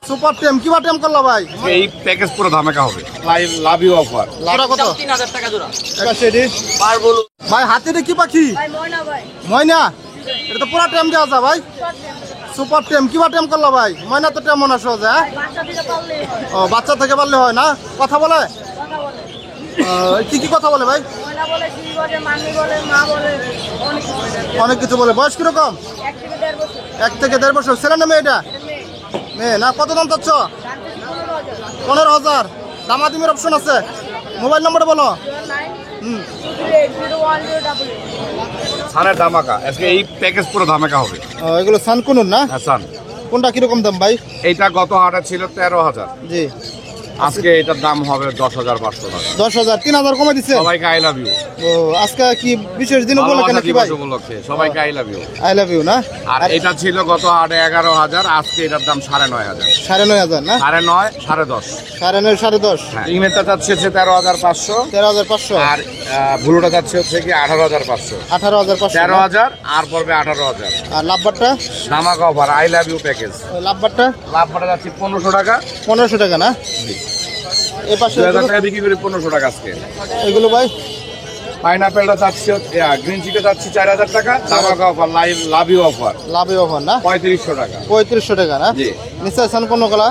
Super টেম কি টেম করলা ভাই? এই প্যাকেজ পুরো ধামাকা হবে। Love you offer. জোড়া কত? 3000 টাকা জোড়া। সেটি পার বলু ভাই হাতিটা কি পাখি? ভাই ময়না ভাই। ময়না? এটা তো পুরো টেম দেওয়া যায় ভাই। সুপার টেম কি টেম করলা ভাই? ময়না তো টেম মনে সহজে। বাচ্চা দিতে পারলেই হয়। ও বাচ্চা থেকে পারলে হয় না? কথা বলে? কথা বলে। কি কথা বলে ভাই? ময়না বলে, কি বলে, মামি বলে, মা বলে, অনেক কিছু বলে। অনেক কিছু বলে। বয়স কিরকম? 1 থেকে 1.5 বছর। 1 থেকে 1.5 বছর। ছেলে না মেয়ে এটা? মেয়ে। মেয়ে না? কত দাম চাচ্ছ? 15,000। 15,000। দামাদামির অপশন আছে। মোবাইল নম্বরটা বলো। 09 280108। সানের ধামাকা। আজকে এই প্যাকেজ পুরো ধামাকা হবে। এগুলো সানকুনুর না? হ্যাঁ সান। কোনটা কিরকম দাম ভাই? এইটা গত হাটে ছিল 13,000। জি। আজকে এটার দাম হবে 10,500 টাকা। 10,000 3,000 কমে দিচ্ছে। সবাইকে আই লাভ ইউ। ও আজকে কি বিশেষ দিন উপলক্ষে নাকি ভাই? উপলক্ষে সবাইকে I love you. I love you না? আর এটা ছিল গত হাটে 11,000, আজকে এটার দাম 9,500। 9,500 না? 9.5, 10.5। 9,500 10.5। হ্যাঁ, ইংরেজটা যাচ্ছে 13,500। 13,500 আর ব্লুটা যাচ্ছে হচ্ছে কি 18,500। 18,500 13,000 আর পড়বে 18,000। আর লাভবারটা? ধামাকা offer I love you package. লাভবারটা লাভ পড়ে যাচ্ছে 1500 টাকা। 1500 টাকা না? এই পাশে 2000 টাকা বিক্রি করি 1500 টাকা আজকে। এগুলো ভাই? পাইনাপেলটা যাচ্ছে গ্রিন চিকে যাচ্ছে 4,000 টাকা। ধামাকা অফার লাভ ইউ অফার লাভে অফার না? 3500 টাকা। 3500 টাকা না? জি। নিশ্চয় সানকুন কলা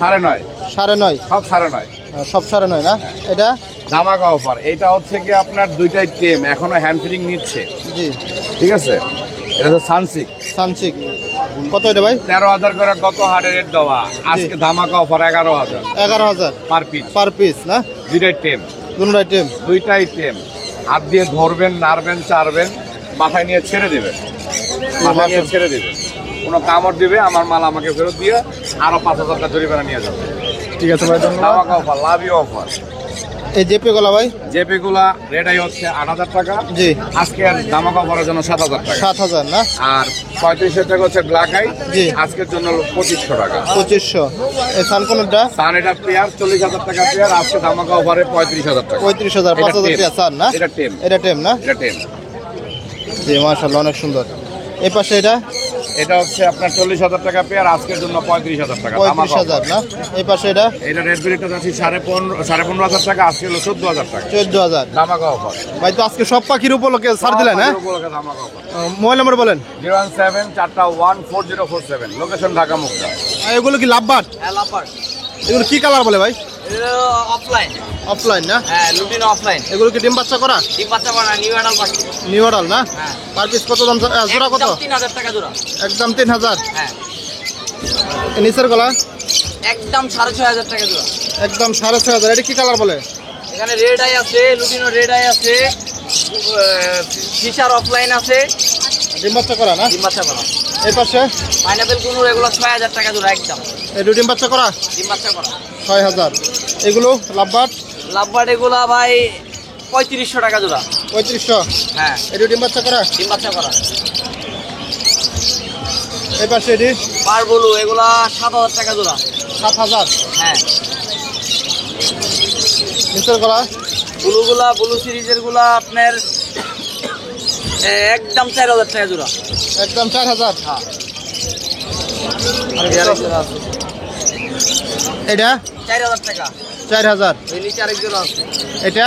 9.5। 9.5। সব 9.5। সব 9.5 না? এটা ধামাকা অফার। এটা হচ্ছে কি আপনার দুইটাই টেম, এখনো হ্যান্ড ফিটিং নিচ্ছে। জি। ঠিক আছে, এটা হচ্ছে সানসিক। সানসিক কত এটা ভাই? 13,000 করে গত হাটের রেট দেওয়া, আজকে ধামাকা offer 11,000 11,000 per piece. Per piece না? দুইটাই টেম। দুটোই টেম। দুইটাই টেম। হাত দিয়ে ধরবেন, নাড়বেন, চাড়বেন, মাথায় নিয়ে ছেড়ে দেবেন। মাথায় নিয়ে ছেড়ে দেবেন, কোনো কামড় দিবে আমার মাল আমাকে ফেরত দিয়ে আরো 5,000 টাকা জরিমানা নিয়ে যাবে। ঠিক আছে ভাই, ধন্যবাদ। ধামাকা অফার লাভ ইউ অফার। এই জেপে গলা ভাই? জেপি গুলা রেটাই হচ্ছে 8,000 টাকা। জি। আজকে আর ধামাকা অফারের জন্য 7,000 টাকা। 7,000 না? আর 3500 টাকা হচ্ছে ব্ল্যাক আই। জি। আজকের জন্য 2500 টাকা। 2500। এই সানকুনটা সান এটা পেয়ার 40,000 টাকা পেয়ার, আজকে ধামাকা অফারে 35,000 টাকা। 35,000 5,000 টাকা সান না? এটা টেম। এটা টেম না? এটা টেম। জি মাশাআল্লাহ অনেক সুন্দর। এই পাশে এটা? এটা হচ্ছে আপনার 40,000 টাকা পেয়ার, আজকের জন্য 35,000 টাকা। 35,000 না? এই পাশে এটা? এটা রেড বিলেটটা যাচ্ছে 15,500 টাকা, আজকে হলো 14,000 টাকা। 14,000 ধামাকা অফার। ভাই। তো আজকে সব পাখির উপলক্ষে ছাড় দিলেন হ্যাঁ? ধামাকা অফার। মোবাইল নম্বর বলেন। 017414047, লোকেশন ঢাকা মুগদা। এগুলো কি লাভবাট? হ্যাঁ লাপার। এগুলো কি কালার বলে ভাই? এটা অফলাইন। অফলাইন না? হ্যাঁ লুটিন অফলাইন। এগুলো কি ডিম বাচ্চা করা? ডিম বাচ্চা করা নিউ অ্যাডাল পাখি। নিউ অর্ডার না? হ্যাঁ। পার পিস কত দাম? জোড়া কত? 3000 টাকা জোড়া। একদম 3,000। হ্যাঁ নিচের গলা? একদম 6,500 টাকা জোড়া। একদম 6,500। এটা কি কালার বলে? এখানে রেড আই আছে, লুটিনো রেড আই আছে, ফিশার অফলাইন আছে। ডিম বাচ্চা করা না? ডিম বাচ্চা করা। এই পাশে? পাইনাপেল কুনুর এগুলো 6,000 টাকা জোড়া একদম। এটু ডিম বাচ্চা করা? ডিম বাচ্চা করা। 6,000। এগুলো লাভবাট? লাভবার্ড এগুলা ভাই 3500 টাকা জোড়া। 3500। হ্যাঁ এটু ডিম বাচ্চা করা? ডিম বাচ্চা করা। এই পাশে এটি? পার বলু এগুলা 7,000 টাকা জোড়া। 7,000। হ্যাঁ নিচের গলা? ব্লু সিরিজের গুলা আপনার একদম 4,000 টাকা জোড়া। একদম 4,000। হ্যাঁ এটা? 4,000 টাকা। 4,000। এই নিচে আরেক জোড়া আছে, এটা?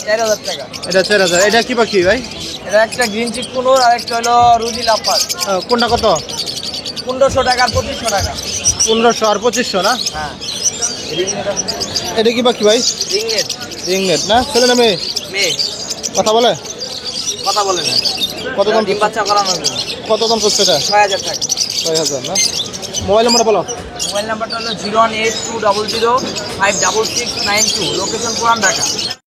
4,000 টাকা। এটা 4,000। এটা কি পাখি ভাই? এটা একটা গ্রিন চিক কুনুর আর একটা হলো রুজি লাপার। কোনটা কত? 1500 টাকা আর 2500 টাকা। 1500 আর 2500 না? হ্যাঁ এটা কি পাখি ভাই? রিংনেট। রিংনেট না? ছেলে না মেয়ে? মেয়ে। কথা বলে? কথা বলে না। কত দাম? ডিম বাচ্চা করানোর জন্য কত দাম করছে এটা? 6,000 টাকা। 6,000 না? মোবাইল নাম্বারটা বলো। মোবাইল নাম্বারটা হলো 01820056692, লোকেশন পুরান ঢাকা।